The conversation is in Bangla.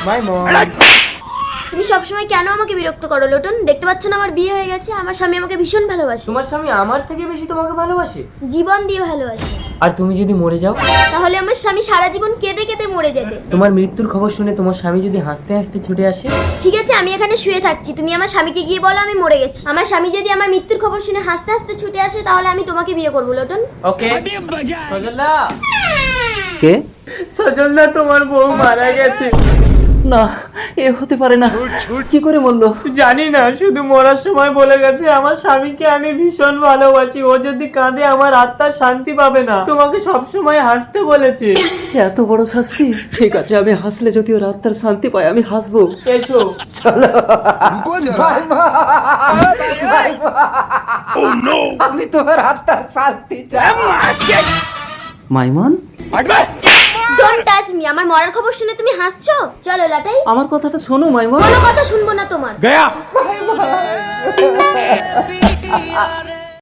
মাই মম। তুমি সবসময় কেন আমাকে বিরক্ত করো লোটন? দেখতে পাচ্ছ না আমার বিয়ে হয়ে গেছে, আমার স্বামী আমাকে ভীষণ ভালোবাসে। তোমার স্বামী আমার থেকে বেশি তোমাকে ভালোবাসে? জীবন দিয়ে ভালোবাসে। আর তুমি যদি মরে যাও? তাহলে আমার স্বামী সারা জীবন কেঁদে কেঁদে মরে যাবে। তোমার মৃত্যুর খবর শুনে তোমার স্বামী যদি হাসতে হাসতে ছুটে আসে? ঠিক আছে, আমি এখানে শুয়ে থাকছি, তুমি আমার স্বামীকে গিয়ে বলো আমি মরে গেছি। আমার স্বামী যদি আমার মৃত্যুর খবর শুনে হাসতে হাসতে ছুটে আসে তাহলে আমি তোমাকে বিয়ে করবো লোটন। ওকে। সজলদা। কে? সজলদা, তোমার বউ মারা গেছে। না, এ হতে পারে না। কি করে বললো? জানি না, শুধু মরার সময় বলে গেছে আমার স্বামীকে আমি ভীষণ ভালোবাসি, ও যদি কাঁদে আমার আত্মা শান্তি পাবে না। তোমাকে সবসময় হাসতে বলেছে। এত বড় শাস্তি? ঠিক আছে, আমি হাসলে যদি ওর আত্মার শান্তি পায় আমি হাসবো। এসো। চলো। रुको जरा। আমি তোমার আত্মার শান্তি চাই। মাইমন, ডোন্ট টাচ মি। আমার মরার খবর শুনে তুমি হাসছো? চলো লাটাই। আমার কথাটা শোনো মাইমন। কোনো কথা শুনবো না তোমার। गया।